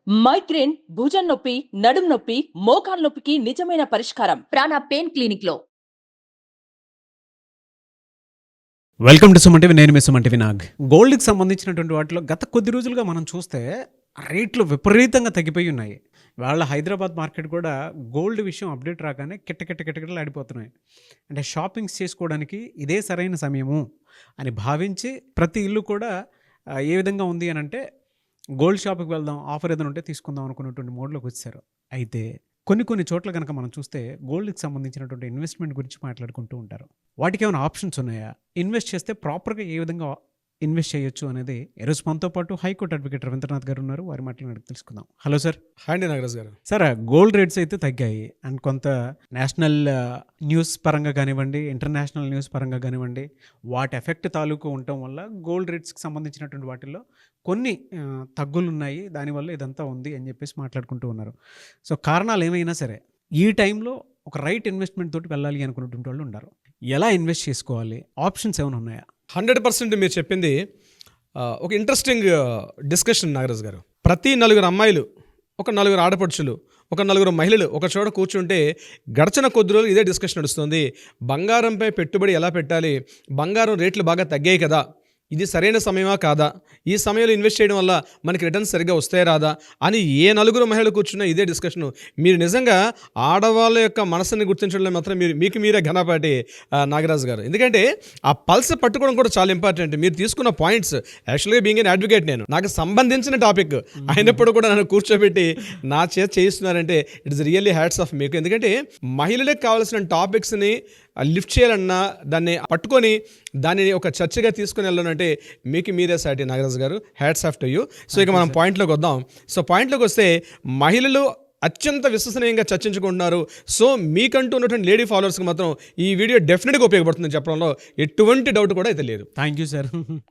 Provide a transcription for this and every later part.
Migraine, భుజం నొప్పి, నడుం నొప్పి, మోకాలు నొప్పికి నిజమైన పరిష్కారం ప్రాణ పెయిన్ క్లినిక్ లో. Welcome to Suman. నేను మీ సుమన్ వినాగ్. గోల్డ్కి సంబంధించినటువంటి వాటిలో గత కొద్ది రోజులుగా మనం చూస్తే రేట్లు విపరీతంగా తగ్గిపోయి ఉన్నాయి. వాళ్ళ హైదరాబాద్ మార్కెట్ కూడా గోల్డ్ విషయం అప్డేట్ రాగానే కిట్టకిట్టలు ఆడిపోతున్నాయి. అంటే షాపింగ్స్ చేసుకోవడానికి ఇదే సరైన సమయము అని భావించి ప్రతి ఇల్లు కూడా ఏ విధంగా ఉంది అని అంటే గోల్డ్ షాప్కి వెళ్దాం, ఆఫర్ ఏదైనా ఉంటే తీసుకుందాం అనుకున్నటువంటి మోడ్లోకి వచ్చారు. అయితే కొన్ని చోట్ల కనుక మనం చూస్తే గోల్డ్కి సంబంధించినటువంటి ఇన్వెస్ట్మెంట్ గురించి మాట్లాడుకుంటూ ఉంటారు. వాటికి ఏమైనా ఆప్షన్స్ ఉన్నాయా, ఇన్వెస్ట్ చేస్తే ప్రాపర్గా ఏ విధంగా ఇన్వెస్ట్ చేయొచ్చు అనేది ఈరోజు మనతో పాటు హైకోర్టు అడ్వకేట్ రవీంద్రనాథ్ గారు ఉన్నారు. వారి మాటలు తెలుసుకుందాం. Hello sir. హాయ్ అండి నాగరాజ్ గారు. సార్, గోల్డ్ రేట్స్ అయితే తగ్గాయి అండ్ కొంత నేషనల్ న్యూస్ పరంగా కానివ్వండి, ఇంటర్నేషనల్ న్యూస్ పరంగా కానివ్వండి, వాటి ఎఫెక్ట్ తాలూకు ఉండటం వల్ల గోల్డ్ రేట్స్కి సంబంధించినటువంటి వాటిల్లో కొన్ని తగ్గులు ఉన్నాయి, దానివల్ల ఇదంతా ఉంది అని చెప్పేసి మాట్లాడుకుంటూ ఉన్నారు. సో కారణాలు ఏమైనా సరే ఈ టైంలో ఒక రైట్ ఇన్వెస్ట్మెంట్ తోటి వెళ్ళాలి అనుకున్నటువంటి వాళ్ళు ఉన్నారు. ఎలా ఇన్వెస్ట్ చేసుకోవాలి, ఆప్షన్స్ ఏమైనా ఉన్నాయా? 100% మీరు చెప్పింది ఒక ఇంట్రెస్టింగ్ డిస్కషన్ నాగరాజ్ గారు. ప్రతి 4 అమ్మాయిలు, ఒక 4 ఆడపడుచులు, ఒక 4 మహిళలు ఒక చోట కూర్చుంటే గడిచిన కొద్ది రోజులు ఇదే డిస్కషన్ నడుస్తుంది. బంగారంపై పెట్టుబడి ఎలా పెట్టాలి, బంగారం రేట్లు బాగా తగ్గాయి కదా, ఇది సరైన సమయమా కాదా, ఈ సమయంలో ఇన్వెస్ట్ చేయడం వల్ల మనకి రిటర్న్స్ సరిగ్గా వస్తాయి రాదా అని ఏ 4 మహిళలు కూర్చున్నా ఇదే డిస్కషను. మీరు నిజంగా ఆడవాళ్ళ యొక్క మనసుని గుర్తించడంలో మాత్రం మీకు మీరే ఘనపాటి నాగరాజు గారు. ఎందుకంటే ఆ పల్స్ పట్టుకోవడం కూడా చాలా ఇంపార్టెంట్. మీరు తీసుకున్న పాయింట్స్, యాక్చువల్గా బీయింగ్ ఎన్ అడ్వకేట్, నేను నాకు సంబంధించిన టాపిక్ అయినప్పుడు కూడా నన్ను కూర్చోబెట్టి నా చేత చేయిస్తున్నారంటే ఇట్స్ రియల్లీ హ్యాట్స్ ఆఫ్ మీకు. ఎందుకంటే మహిళలకు కావాల్సిన టాపిక్స్ని లిఫ్ట్ చేయాలన్నా, దాన్ని పట్టుకొని దాన్ని ఒక చర్చగా తీసుకుని వెళ్ళాలంటే మీకు మీరే సాటి నాగరాజు గారు. Hats off to you. So ఇక మనం పాయింట్లోకి వద్దాం. సో పాయింట్లోకి వస్తే మహిళలు అత్యంత విశ్వసనీయంగా చర్చించుకుంటున్నారు. సో మీకంటూ ఉన్నటువంటి లేడీ ఫాలోవర్స్కి మాత్రం ఈ వీడియో డెఫినెట్గా ఉపయోగపడుతుందని చెప్పడంలో ఎటువంటి డౌట్ కూడా అయితే లేదు. Thank you sir.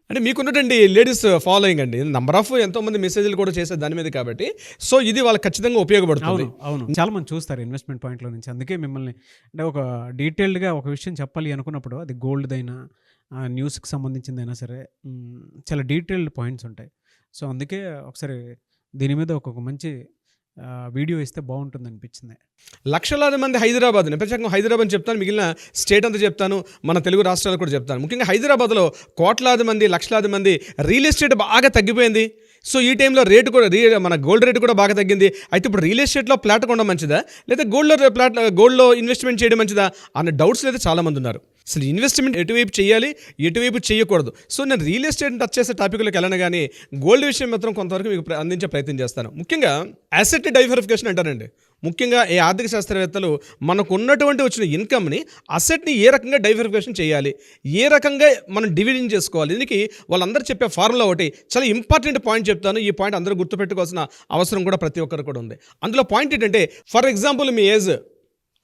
అంటే మీకున్నటువంటి లేడీస్ ఫాలోయింగ్ అండి, నంబర్ ఆఫ్ ఎంతోమంది మెసేజ్లు కూడా చేసే దాని మీద కాబట్టి సో ఇది వాళ్ళకి ఖచ్చితంగా ఉపయోగపడుతుంది. అవును, చాలా మంది చూస్తారు ఇన్వెస్ట్మెంట్ పాయింట్లో నుంచి. అందుకే మిమ్మల్ని అంటే ఒక డీటెయిల్డ్గా ఒక విషయం చెప్పాలి అనుకున్నప్పుడు, అది గోల్డ్దైనా న్యూస్కి సంబంధించిందైనా సరే చాలా డీటెయిల్డ్ పాయింట్స్ ఉంటాయి. సో అందుకే ఒకసారి దీని మీద ఒక మంచి వీడియో ఇస్తే బాగుంటుంది అనిపించింది. లక్షలాది మంది హైదరాబాద్, ప్రత్యేకంగా హైదరాబాద్ చెప్తాను, మిగిలిన స్టేట్ అంతా చెప్తాను, మన తెలుగు రాష్ట్రాలు కూడా చెప్తాను. ముఖ్యంగా హైదరాబాద్లో కోట్లాది మంది, లక్షలాది మంది రియల్ ఎస్టేట్ బాగా తగ్గిపోయింది. సో ఈ టైంలో రేటు కూడా మన గోల్డ్ రేటు కూడా బాగా తగ్గింది. అయితే ఇప్పుడు రియల్ ఎస్టేట్లో ప్లాట్ కొనడం మంచిదా, లేదా గోల్డ్లో ఇన్వెస్ట్మెంట్ చేయడం మంచిదా అన్న డౌట్స్ అయితే చాలామంది ఉన్నారు. అసలు ఇన్వెస్ట్మెంట్ ఎటువైపు చేయాలి, ఎటువైపు చేయకూడదు. సో నేను రియల్ ఎస్టేట్ టచ్ చేసే టాపిక్లోకి వెళ్ళను, కానీ గోల్డ్ విషయం మాత్రం కొంతవరకు మీకు అందించే ప్రయత్నం చేస్తాను. ముఖ్యంగా అసెట్ డైవర్సిఫికేషన్ అంటారండి. ముఖ్యంగా ఈ ఆర్థిక శాస్త్రవేత్తలు మనకు ఉన్నటువంటి వచ్చిన ఇన్కమ్ని, అసెట్ని ఏ రకంగా డైవర్సిఫికేషన్ చేయాలి, ఏ రకంగా మనం డివిజన్ చేసుకోవాలి, దీనికి వాళ్ళందరూ చెప్పే ఫార్ములా ఒకటి చాలా ఇంపార్టెంట్ పాయింట్ చెప్తాను. ఈ పాయింట్ అందరూ గుర్తుపెట్టుకోవాల్సిన అవసరం కూడా ప్రతి ఒక్కరు కూడా ఉంది. అందులో పాయింట్ ఏంటంటే, for example me age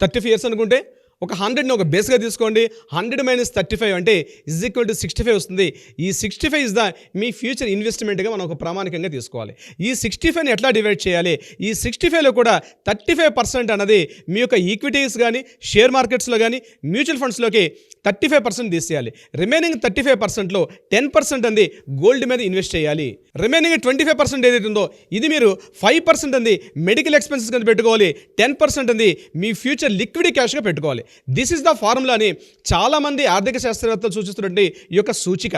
35 years అనుకుంటే ఒక 100ని ఒక బేస్గా తీసుకోండి. 100 - 35 అంటే = 65 వస్తుంది. ఈ 65 ఇస్ ద మీ ఫ్యూచర్ ఇన్వెస్ట్మెంట్గా మనం ఒక ప్రామాణికంగా తీసుకోవాలి. ఈ 65ని ఎట్లా డివైడ్ చేయాలి, ఈ 65లో కూడా 35% అన్నది మీ యొక్క ఈక్విటీస్ కానీ, షేర్ మార్కెట్స్లో కానీ, మ్యూచువల్ ఫండ్స్లోకి 35% తీసేయాలి. రిమైనింగ్ 35%లో 10% అంది గోల్డ్ మీద ఇన్వెస్ట్ చేయాలి. రిమైనింగ్ 25% ఏదైతే ఉందో ఇది మీరు 5% అంది మెడికల్ ఎక్స్పెన్సెస్ కింద పెట్టుకోవాలి. 10% అంది మీ ఫ్యూచర్ లిక్విడ్ క్యాష్గా పెట్టుకోవాలి. దిస్ ఇస్ ద ఫార్ములా అని చాలామంది ఆర్థిక శాస్త్రవేత్తలు సూచిస్తున్నటువంటి ఈ యొక్క సూచిక.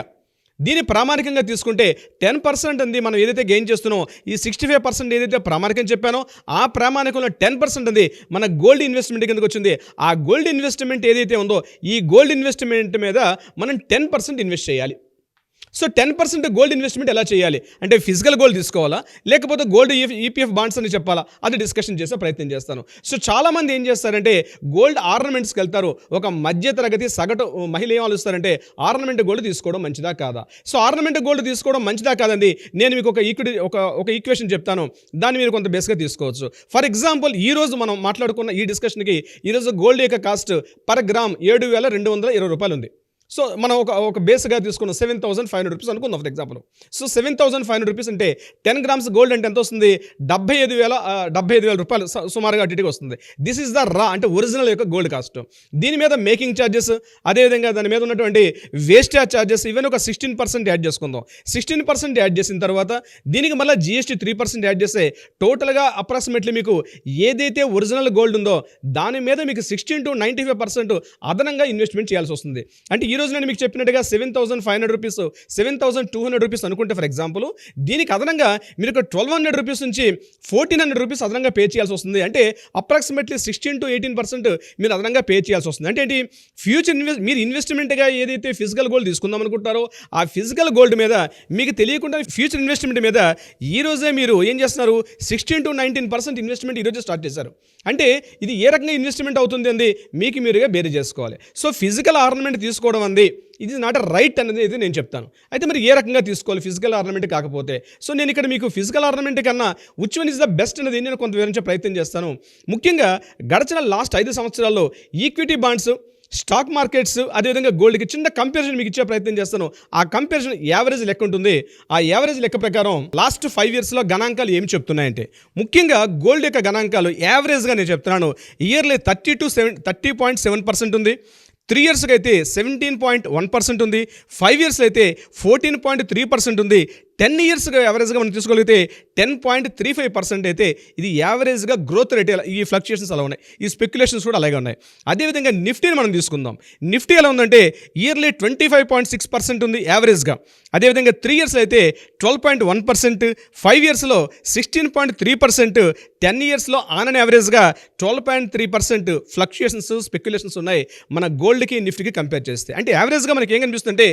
దీన్ని ప్రామాణికంగా తీసుకుంటే 10% అంది మనం ఏదైతే గెయిన్ చేస్తున్నామో, ఈ 65% ఏదైతే ప్రామాణికం చెప్పానో ఆ ప్రామాణికంలో 10% అంది మన గోల్డ్ ఇన్వెస్ట్మెంట్ కిందకి వచ్చింది. ఆ గోల్డ్ ఇన్వెస్ట్మెంట్ ఏదైతే ఉందో ఈ గోల్డ్ ఇన్వెస్ట్మెంట్ మీద మనం 10% ఇన్వెస్ట్ చేయాలి. సో 10% గోల్డ్ ఇన్వెస్ట్మెంట్ ఎలా చేయాలి అంటే, ఫిజికల్ గోల్డ్ తీసుకోవాలా, లేకపోతే గోల్డ్ ఈపీఎఫ్ బాండ్స్ అని చెప్పాలా, అది డిస్కషన్ చేసే ప్రయత్నం చేస్తాను. సో చాలామంది ఏం చేస్తారంటే గోల్డ్ ఆర్నమెంట్స్కి వెళ్తారు. ఒక మధ్యతరగతి సగటు మహిళ ఏం ఆలోచిస్తారంటే, ఆర్నమెంట్ గోల్డ్ తీసుకోవడం మంచిదా కాదా. సో ఆర్నమెంట్ గోల్డ్ తీసుకోవడం మంచిదా కాదండి, నేను మీకు ఒక ఈక్వేషన్ చెప్తాను, దాన్ని మీరు కొంత బేస్గా తీసుకోవచ్చు. ఫర్ ఎగ్జాంపుల్ ఈరోజు మనం మాట్లాడుకున్న ఈ డిస్కషన్కి ఈరోజు గోల్డ్ యొక్క కాస్ట్ పర్ గ్రామ్ 7,220 రూపాయలు ఉంది. సో మనం ఒక బేస్గా తీసుకున్న 7,500 రూపీస్ అనుకుందాం ఫర్ ఎగ్జాంపుల్. సో 7,500 రూపీస్ అంటే 10 గ్రామ్స్ గోల్డ్ అంటే ఎంత వస్తుంది? 75,000 రూపాయలు సుమారుగా అటుగా వస్తుంది. దిస్ ఈజ్ ద రా అంటే ఒరిజినల్ యొక్క గోల్డ్ కాస్ట్. దీని మీద మేకింగ్ ఛార్జెస్, అదేవిధంగా దాని మీద ఉన్నటువంటి వేస్టేజ్ ఛార్జెస్ ఇవన్నీ ఒక 16% యాడ్ చేసుకుందాం. 16% యాడ్ చేసిన తర్వాత దీనికి మళ్ళీ GST 3% యాడ్ చేస్తే టోటల్గా అప్రాక్సిమేట్లీ మీకు ఏదైతే ఒరిజినల్ గోల్డ్ ఉందో దాని మీద మీకు 16 to 95% అదనంగా ఇన్వెస్ట్మెంట్ చేయాల్సి వస్తుంది. అంటే ఈ రోజు నేను మీకు చెప్పినట్టుగా 7,500 రూపీస్ 7,200 రూపీస్ అనుకుంటే ఫర్ ఎగ్జాంపుల్, దీనికి అదనంగా మీరు 1,200 రూపీస్ నుంచి 1,400 రూపీస్ అదనంగా పే చేయాల్సి వస్తుంది. అంటే అప్రాక్సిమేట్లీ 16 to 18% మీరు అదనంగా పే చేయాల్సి వస్తుంది. అంటే ఏంటి? ఫ్యూచర్ మీరు ఇన్వెస్ట్మెంట్గా ఏదైతే ఫిజికల్ గోల్డ్ తీసుకుందాం అనుకుంటారో ఆ ఫిజికల్ గోల్డ్ మీద మీకు తెలియకుండా ఫ్యూచర్ ఇన్వెస్ట్మెంట్ మీద ఈ రోజే మీరు ఏం చేస్తున్నారు? 16 to 19% ఇన్వెస్ట్మెంట్ ఈరోజు స్టార్ట్ చేశారు. అంటే ఇది ఏ రకంగా ఇన్వెస్ట్మెంట్ అవుతుంది అంది మీకు మీరుగా బేరీ చేసుకోవాలి. సో ఫిజికల్ ఆర్నమెంట్ తీసుకోవడం అంది ఇది నాట్ రైట్ అనేది అయితే నేను చెప్తాను. అయితే మరి ఏ రకంగా తీసుకోవాలి ఫిజికల్ ఆర్నమెంట్ కాకపోతే? సో నేను ఇక్కడ మీకు ఫిజికల్ ఆర్నమెంట్ కన్నా which one is the best అనేది నేను కొంత వివరించే ప్రయత్నం చేస్తాను. ముఖ్యంగా గడిచిన లాస్ట్ 5 సంవత్సరాల్లో ఈక్విటీ బాండ్స్, స్టాక్ మార్కెట్స్, అదేవిధంగా గోల్డ్కి చిన్న కంపారిజన్ మీకు ఇచ్చే ప్రయత్నం చేస్తాను. ఆ కంపారిజన్ యావరేజ్ లెక్క ఉంటుంది. ఆ యావరేజ్ లెక్క ప్రకారం లాస్ట్ 5 ఇయర్స్లో గణాంకాలు ఏమి చెప్తున్నాయంటే, ముఖ్యంగా గోల్డ్ యొక్క గణాంకాలు యావరేజ్గా నేను చెప్తున్నాను. ఇయర్లీ 30.7% ఉంది. 3 ఇయర్స్కి అయితే 17.1% ఉంది. 5 ఇయర్స్లో అయితే 14.3% ఉంది. 10 ఇయర్స్గా యావరేజ్గా మనం తీసుకోగలిగితే 10.35% అయితే ఇది యావరేజ్గా గ్రోత్ రేట్. ఈ ఫ్లక్చుయేషన్స్ అలా ఉన్నాయి, ఈ స్పెక్యులేషన్స్ కూడా అలాగే ఉన్నాయి. అదేవిధంగా నిఫ్టీని మనం తీసుకుందాం. నిఫ్టీ ఎలా ఉందంటే ఇయర్లీ 25.6% ఉంది యావరేజ్గా. అదేవిధంగా 3 ఇయర్స్ అయితే 12.1%, 5 ఇయర్స్లో 16.3%, 10 ఇయర్స్లో ఆన్ అండ్ యావరేజ్గా 12.3% ఫ్లక్చుయేషన్స్, స్పెక్యులేషన్స్ ఉన్నాయి మన గోల్డ్కి నిఫ్టీకి కంపేర్ చేస్తే. అంటే యావరేజ్గా మనకి ఏం కనిపిస్తుందంటే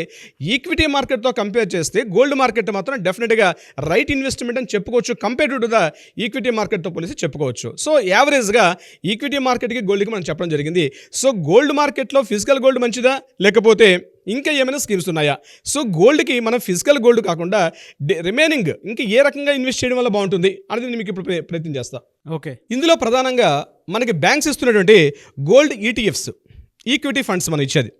ఈక్విటీ మార్కెట్తో కంపేర్ చేస్తే గోల్డ్ మార్కెట్ మాత్రం డెఫినెట్గా రైట్ ఇన్వెస్ట్మెంట్ అని చెప్పుకోవచ్చు. కంపేర్డ్ టు ద ఈక్విటీ మార్కెట్తో పోలిసి చెప్పుకోవచ్చు. సో యావరేజ్గా ఈక్విటీ మార్కెట్కి గోల్డ్కి మనం చెప్పడం జరిగింది. సో గోల్డ్ మార్కెట్లో ఫిజికల్ గోల్డ్ మంచిదా లేకపోతే ఇంకా ఏమైనా స్కీమ్స్ ఉన్నాయా? సో గోల్డ్కి మనం ఫిజికల్ గోల్డ్ కాకుండా రిమైనింగ్ ఇంకా ఏ రకంగా ఇన్వెస్ట్ చేయడం వల్ల బాగుంటుంది అనేది నేను మీకు ఇప్పుడు ప్రయత్నం చేస్తాను. ఓకే. ఇందులో ప్రధానంగా మనకి బ్యాంక్స్ ఇస్తున్నటువంటి గోల్డ్ ETFs, ఈక్విటీ ఫండ్స్ మనం ఇచ్చేది.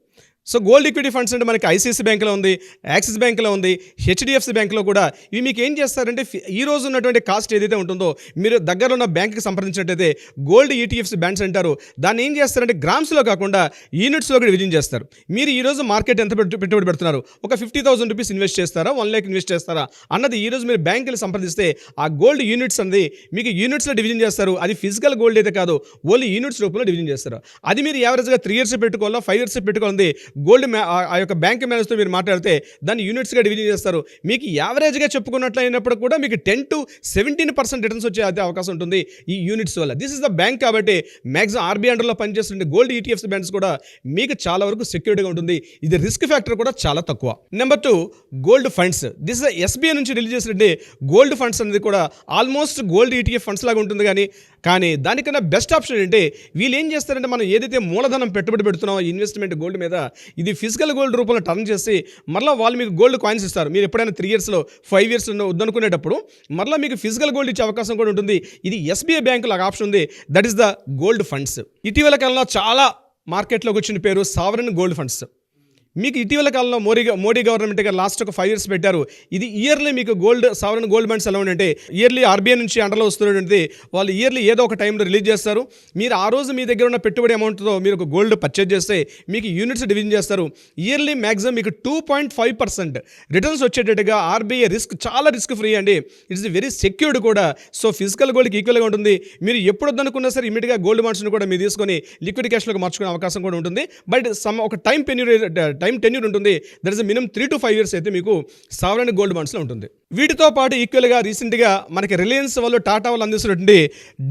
సో గోల్డ్ ఈక్విటీ ఫండ్స్ అంటే మనకి ICICI బ్యాంక్లో ఉంది, యాక్సిస్ బ్యాంక్లో ఉంది, HDFC బ్యాంక్లో కూడా. ఇవి మీకు ఏం చేస్తారంటే ఈ రోజు ఉన్నటువంటి కాస్ట్ ఏదైతే ఉంటుందో మీరు దగ్గరలో ఉన్న బ్యాంక్కి సంప్రదించినట్టయితే గోల్డ్ ETFs బ్యాండ్స్ అంటారు. దాన్ని ఏం చేస్తారంటే గ్రామ్స్లో కాకుండా యూనిట్స్లో కూడా డివిజన్ చేస్తారు. మీరు ఈరోజు మార్కెట్ ఎంత పెట్టుబడి పెడుతున్నారు? ఒక 50,000 రూపీస్ ఇన్వెస్ట్ చేస్తారా, 1 lakh ఇన్వెస్ట్ చేస్తారా అన్నది ఈరోజు మీరు బ్యాంకులు సంప్రదిస్తే ఆ గోల్డ్ యూనిట్స్ అనేది మీకు యూనిట్స్లో డివిజన్ చేస్తారు. అది ఫిజికల్ గోల్డ్ అయితే కాదు, ఓన్లీ యూనిట్స్ రూపంలో డివిజన్ చేస్తారు. అది మీరు యావరేజ్గా 3 ఇయర్స్ పెట్టుకోవాలా, 5 ఇయర్స్ పెట్టుకోవాలి. గోల్డ్ ఆ యొక్క బ్యాంక్ మేనేజ్తో మీరు మాట్లాడితే దాన్ని యూనిట్స్గా డివిజన్ చేస్తారు. మీకు యావరేజ్గా చెప్పుకున్నట్లు అయినప్పుడు కూడా మీకు 10 to 17% రిటర్న్స్ వచ్చే అవకాశం ఉంటుంది ఈ యూనిట్స్ వల్ల. దిస్ ఇస్ ద బ్యాంక్ కాబట్టి మ్యాక్సిమం RBI అండర్లో పనిచేస్తుంటే గోల్డ్ ETFs బ్యాండ్స్ కూడా మీకు చాలా వరకు సెక్యూరిటీగా ఉంటుంది. ఇది రిస్క్ ఫ్యాక్టర్ కూడా చాలా తక్కువ. Number 2 gold funds. This is SBI నుంచి రిలీజ్ చేసినట్టు గోల్డ్ ఫండ్స్ అనేది కూడా ఆల్మోస్ట్ గోల్డ్ ETF ఫండ్స్ లాగా ఉంటుంది. కానీ దానికన్నా బెస్ట్ ఆప్షన్ ఏంటి? వీళ్ళు ఏం చేస్తారంటే మనం ఏదైతే మూలధనం పెట్టుబడి పెడుతున్నామో ఇన్వెస్ట్మెంట్ గోల్డ్ మీద, ఇది ఫిజికల్ గోల్డ్ రూపంలో టర్న్ చేసి మరలా వాళ్ళు మీకు గోల్డ్ కాయిన్స్ ఇస్తారు. మీరు ఎప్పుడైనా 3 ఇయర్స్లో 5 ఇయర్స్లో వద్దనుకునేటప్పుడు మరలా మీకు ఫిజికల్ గోల్డ్ ఇచ్చే అవకాశం కూడా ఉంటుంది. ఇది SBI బ్యాంకులో ఆప్షన్ ఉంది. That is the gold funds. ఇటీవల కాలంలో చాలా మార్కెట్లోకి వచ్చిన పేరు సావరెన్ గోల్డ్ ఫండ్స్. మీకు ఇటీవల కాలంలో మోడీ గవర్నమెంట్ గారు లాస్ట్ ఒక 5 ఇయర్స్ పెట్టారు. ఇది ఇయర్లీ మీకు సావరెన్ గోల్డ్ బాండ్స్ ఎలా ఉంటే ఇయర్లీ RBI నుంచి అండర్లో వస్తున్నటువంటి వాళ్ళు ఇయర్లీ ఏదో ఒక టైంలో రిలీజ్ చేస్తారు. మీరు ఆ రోజు మీ దగ్గర ఉన్న పెట్టుబడి అమౌంట్తో మీరు ఒక గోల్డ్ పర్చేజ్ చేస్తే మీకు యూనిట్స్ డివిజన్ చేస్తారు. ఇయర్లీ మ్యాక్సిమం మీకు 2.5% రిటర్న్స్ వచ్చేటట్టుగా RBI చాలా రిస్క్ ఫ్రీ అండి. ఇట్స్ వెరీ సెక్యూర్డ్ కూడా. సో ఫిజికల్ గోల్డ్కి ఈక్వల్గా ఉంటుంది. మీరు ఎప్పుడు వద్దనుకున్నా సరే ఇమీడియట్గా గోల్డ్ బాండ్స్ని కూడా మీరు తీసుకొని లిక్విడ్ క్యాష్లోకి మార్చుకునే అవకాశం కూడా ఉంటుంది. బట్ ఒక టైం టెన్యూర్ ఉంటుంది. That is minimum 3 to 5 years అయితే మీకు సావరెన్ గోల్డ్ బాండ్స్లో ఉంటుంది. వీటితో పాటు ఈక్వల్గా రీసెంట్గా మనకి రిలయన్స్ వాళ్ళు, టాటా వాళ్ళు అందిస్తున్నటువంటి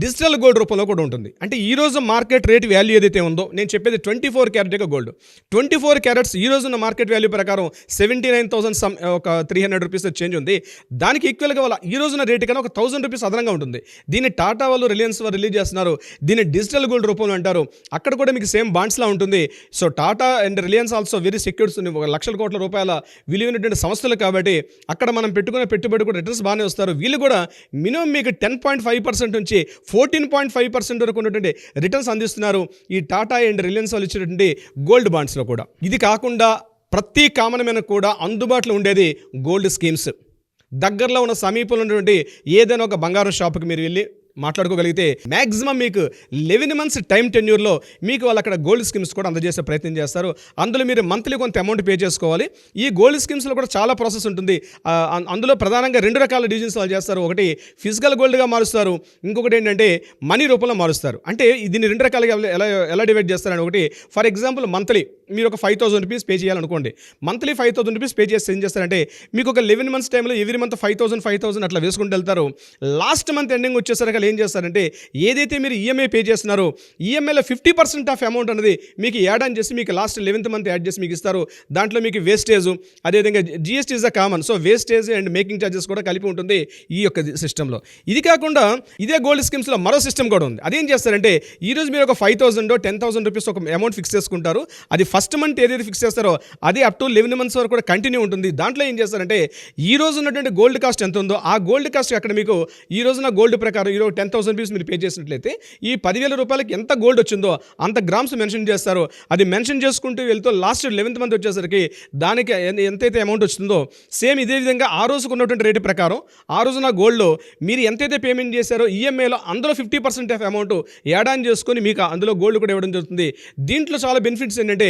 డిజిటల్ గోల్డ్ రూపంలో కూడా ఉంటుంది. అంటే ఈ రోజు మార్కెట్ రేట్ వాల్యూ ఏదైతే ఉందో నేను చెప్పేది 24 క్యారెట్ గోల్డ్. 24 క్యారెట్స్ ఈ రోజు ఉన్న మార్కెట్ వాల్యూ ప్రకారం 79,300 రూపీస్ చేంజ్ ఉంది. దానికి ఈక్వల్గా వాళ్ళ ఈ రోజున రేటు కన్నా ఒక 1,000 రూపీస్ అదనంగా ఉంటుంది. దీన్ని టాటా వాళ్ళు, రిలయన్స్ వాళ్ళు రిలీజ్ చేస్తున్నారు. దీన్ని డిజిటల్ గోల్డ్ రూపంలో అంటారు. అక్కడ కూడా మీకు సేమ్ బాండ్స్లా ఉంటుంది. So Tata and Reliance also very secures, 1,00,000 కోట్ల రూపాయల విలువైనటువంటి సంస్థలు కాబట్టి అక్కడ మనం పెట్టుకునే పెట్టుబడి కూడా రిటర్న్స్ బాగానే వస్తారు. వీళ్ళు కూడా మినిమం మీకు 10.5% నుంచి 14.5% వరకు ఉన్నటువంటి రిటర్న్స్ అందిస్తున్నారు ఈ టాటా అండ్ రిలయన్స్ వాళ్ళు ఇచ్చినటువంటి గోల్డ్ బాండ్స్లో కూడా. ఇది కాకుండా ప్రతి కామన్ మ్యాన్ కూడా అందుబాటులో ఉండేది గోల్డ్ స్కీమ్స్. దగ్గరలో ఉన్న సమీపంలో ఉన్నటువంటి ఏదైనా ఒక బంగారం షాప్కి మీరు వెళ్ళి మాట్లాడుకోగలిగితే మ్యాక్సిమం మీకు 11 months టైం టెన్యూర్లో మీకు వాళ్ళు అక్కడ గోల్డ్ స్కీమ్స్ కూడా అందజేసే ప్రయత్నం చేస్తారు. అందులో మీరు మంత్లీ కొంత అమౌంట్ పే చేసుకోవాలి. ఈ గోల్డ్ స్కీమ్స్లో కూడా చాలా ప్రాసెస్ ఉంటుంది. అందులో ప్రధానంగా 2 రకాల డివిజన్స్ వాళ్ళు చేస్తారు. ఒకటి ఫిజికల్ గోల్డ్గా మారుస్తారు, ఇంకొకటి ఏంటంటే మనీ రూపంలో మారుస్తారు. అంటే దీన్ని 2 రకాలుగా ఎలా డివైడ్ చేస్తారని, ఒకటి ఫర్ ఎగ్జాంపుల్ మంత్లీ మీరు ఒక 5,000 రూపీస్ పే చేయాలనుకోండి. మంత్లీ 5,000 రూపీస్ పే చేసి ఏం చేస్తారంటే మీకు ఒక 11 months టైంలో ఎవ్రీ మంత్ 5,000 అట్లా వేసుకుంటూ వెళ్తారు. లాస్ట్ మంత్ ఎండింగ్ వచ్చేసరికి ఏం చేస్తారంటే ఏదైతే మీరు ఈఎంఐ పే చేస్తున్నారో ఈఎంఐలో 50% ఆఫ్ అమౌంట్ అనేది మీకు యాడ్ ఆన్ చేసి మీకు లాస్ట్ 11th month యాడ్ చేసి మీకు ఇస్తారు. దాంట్లో మీకు వేస్టేజ్, అదేవిధంగా GST is the common, so wastage and making charges కూడా కలిపి ఉంటుంది ఈ యొక్క సిస్టంలో. ఇది కాకుండా ఇదే గోల్డ్ స్కీమ్స్లో మరో సిస్టమ్ కూడా ఉంది. అదేం చేస్తారంటే ఈరోజు మీరు ఒక 5,000 10,000 రూపీస్ ఒక అమౌంట్ ఫిక్స్ చేసుకుంటారు. అది ఫస్ట్ మంత్ ఏదైతే ఫిక్స్ చేస్తారో అది అప్ టు 11 months వరకు కూడా కంటిన్యూ ఉంటుంది. దాంట్లో ఏం చేస్తారంటే ఈ రోజు ఉన్నటువంటి గోల్డ్ కాస్ట్ ఎంత ఉందో ఆ గోల్డ్ కాస్ట్ అక్కడ మీకు ఈ రోజున గోల్డ్ ప్రకారం ఈరోజు 10,000 రూపీస్ మీరు పే చేసినట్లయితే ఈ 10,000 రూపాయలకి ఎంత గోల్డ్ వచ్చిందో అంత గ్రామ్స్ మెన్షన్ చేస్తారు. అది మెన్షన్ చేసుకుంటూ వెళ్తూ లాస్ట్ 11th month వచ్చేసరికి దానికి ఎంతైతే అమౌంట్ వచ్చిందో సేమ్ ఇదే విధంగా ఆ రోజుకు ఉన్నటువంటి రేటు ప్రకారం ఆ రోజున గోల్డ్లో మీరు ఎంతైతే పేమెంట్ చేశారో ఈఎంఐలో అందులో 50% ఆఫ్ అమౌంట్ యాడ్ ఆన్ చేసుకొని మీకు అందులో గోల్డ్ కూడా ఇవ్వడం జరుగుతుంది. దీంట్లో చాలా బెనిఫిట్స్ ఏంటంటే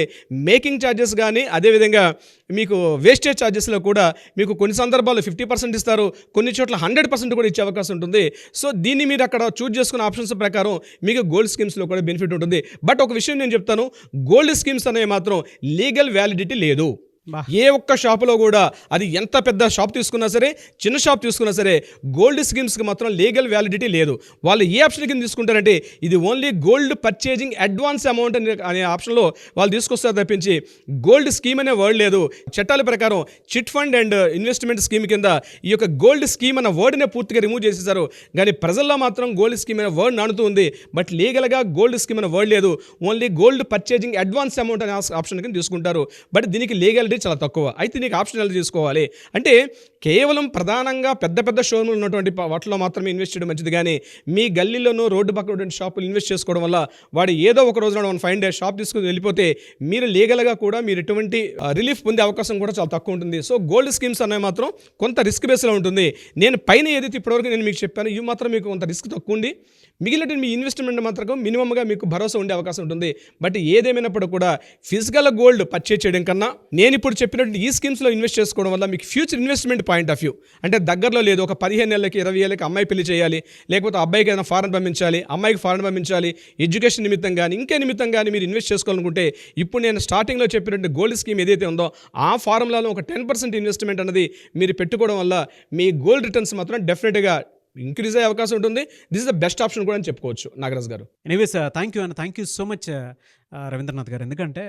మేకింగ్ ఛార్జెస్ కానీ అదేవిధంగా మీకు వేస్టేజ్ ఛార్జెస్లో కూడా మీకు కొన్ని సందర్భాల్లో 50% ఇస్తారు, కొన్ని చోట్ల 100% కూడా ఇచ్చే అవకాశం ఉంటుంది. సో దీన్ని మీరు అక్కడ చూజ్ చేసుకున్న ఆప్షన్స్ ప్రకారం మీకు గోల్డ్ స్కీమ్స్లో కూడా బెనిఫిట్ ఉంటుంది. బట్ ఒక విషయం నేను చెప్తాను, గోల్డ్ స్కీమ్స్ అనేవి మాత్రం లీగల్ వ్యాలిడిటీ లేదు. ఏ ఒక్క షాపులో కూడా అది ఎంత పెద్ద షాప్ తీసుకున్నా సరే చిన్న షాప్ తీసుకున్నా సరే గోల్డ్ స్కీమ్స్కి మాత్రం లీగల్ వ్యాలిడిటీ లేదు. వాళ్ళు ఏ ఆప్షన్ కింద తీసుకుంటారంటే ఇది only gold purchasing advance amount అనే ఆప్షన్లో వాళ్ళు తీసుకొస్తారు తప్పించి గోల్డ్ స్కీమ్ అనే వర్డ్ లేదు. చట్టాల ప్రకారం chit fund and investment scheme కింద ఈ యొక్క గోల్డ్ స్కీమ్ అన్న వర్డ్నే పూర్తిగా రిమూవ్ చేసేసారు. కానీ ప్రజల్లో మాత్రం గోల్డ్ స్కీమ్ అనే వర్డ్ నానుతూ ఉంది. బట్ లీగల్గా గోల్డ్ స్కీమ్ అనే వర్డ్ లేదు. Only gold purchasing advance amount అనే ఆప్షన్ కింద తీసుకుంటారు. బట్ దీనికి లీగల్ చాలా తక్కువ. అయితే నీకు ఆప్షన్ ఎలా తీసుకోవాలి అంటే కేవలం ప్రధానంగా పెద్ద పెద్ద షోరూమ్లు ఉన్నటువంటి వాటిలో మాత్రమే ఇన్వెస్ట్ చేయడం మంచిది. కానీ మీ గల్లీలోనూ రోడ్డు పక్కన ఉన్నటువంటి షాపులు ఇన్వెస్ట్ చేసుకోవడం వల్ల వాడు ఏదో ఒక రోజున 1 days షాప్ తీసుకుని వెళ్ళిపోతే మీరు లీగల్గా కూడా మీరు ఎటువంటి రిలీఫ్ పొందే అవకాశం కూడా చాలా తక్కువ ఉంటుంది. సో గోల్డ్ స్కీమ్స్ అనేవి మాత్రం కొంత రిస్క్ బేస్లో ఉంటుంది. నేను పైన ఏదైతే ఇప్పటివరకు నేను మీకు చెప్పాను ఇవి మాత్రం మీకు కొంత రిస్క్ తక్కువ ఉంది. మిగిలిన మీ ఇన్వెస్ట్మెంట్ మాత్రం మినిమంగా మీకు భరోసా ఉండే అవకాశం ఉంటుంది. బట్ ఏదేమైనప్పుడు కూడా ఫిజికల్ గోల్డ్ పర్చేజ్ చేయడం కన్నా నేను ఇప్పుడు చెప్పినట్టు ఈ స్కీమ్స్లో ఇన్వెస్ట్ చేసుకోవడం వల్ల మీకు future investment point of view అంటే దగ్గరలో లేదు ఒక 15 ఏళ్ళకి 20 ఏళ్ళకి అమ్మాయి పెళ్లి చేయాలి, లేకపోతే అబ్బాయికి ఏదైనా ఫారెన్ పంపించాలి, అమ్మాయికి ఫారెన్ పంపించాలి, ఎడ్యుకేషన్ నిమిత్తం కానీ ఇంకే నిమిత్తం కానీ మీరు ఇన్వెస్ట్ చేసుకోవాలనుకుంటే ఇప్పుడు నేను స్టార్టింగ్లో చెప్పినట్టు గోల్డ్ స్కీమ్ ఏదైతే ఉందో ఆ ఫార్ములాలో ఒక 10% ఇన్వెస్ట్మెంట్ అనేది మీరు పెట్టుకోవడం వల్ల మీ గోల్డ్ రిటర్న్స్ మాత్రం డెఫినెట్గా ఇంక్రీజ్ అయ్యే అవకాశం ఉంటుంది. This is the best option కూడా అని చెప్పుకోవచ్చు నాగరాజ్ గారు. Anyways thank you so much Ravindranath గారు. ఎందుకంటే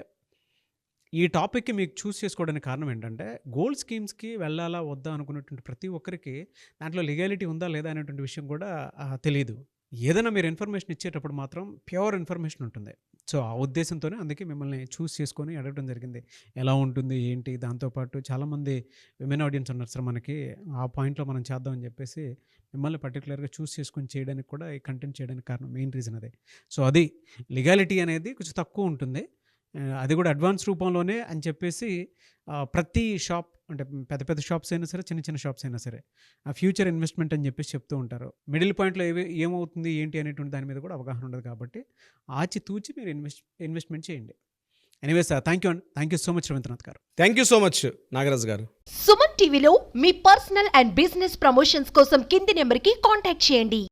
ఈ టాపిక్కి మీకు చూస్ చేసుకోవడానికి కారణం ఏంటంటే గోల్డ్ స్కీమ్స్కి వెళ్ళాలా వద్దా అనుకున్నటువంటి ప్రతి ఒక్కరికి దాంట్లో లీగాలిటీ ఉందా లేదా అనేటువంటి విషయం కూడా తెలియదు. ఏదైనా మీరు ఇన్ఫర్మేషన్ ఇచ్చేటప్పుడు మాత్రం ప్యూర్ ఇన్ఫర్మేషన్ ఉంటుంది. సో ఆ ఉద్దేశంతోనే అందుకే మిమ్మల్ని చూస్ చేసుకొని అడగడం జరిగింది ఎలా ఉంటుంది ఏంటి. దాంతోపాటు చాలామంది విమెన్ ఆడియన్స్ ఉన్నారు సార్ మనకి, ఆ పాయింట్లో మనం చేద్దామని చెప్పేసి మిమ్మల్ని పర్టికులర్గా చూస్ చేసుకొని చేయడానికి కూడా ఈ కంటెంట్ చేయడానికి కారణం మెయిన్ రీజన్ అదే. సో అది లీగాలిటీ అనేది కొంచెం తక్కువ ఉంటుంది, అది కూడా అడ్వాన్స్ రూపంలోనే అని చెప్పేసి ప్రతి షాప్ అంటే పెద్ద పెద్ద షాప్స్ అయినా సరే చిన్న చిన్న షాప్స్ అయినా సరే ఆ ఫ్యూచర్ ఇన్వెస్ట్మెంట్ అని చెప్పేసి చెప్తూ ఉంటారు. మిడిల్ పాయింట్లో ఏమవుతుంది ఏంటి అనేటువంటి దాని మీద కూడా అవగాహన ఉండదు. కాబట్టి ఆచితూచి మీరు ఇన్వెస్ట్మెంట్ చేయండి. Anyways thank you so much Ravindranath garu. Thank you so much Nagaraj garu. Suman టీవీలో మీ పర్సనల్ అండ్ బిజినెస్ ప్రమోషన్స్ కోసం కింది నెంబర్కి కాంటాక్ట్ చేయండి.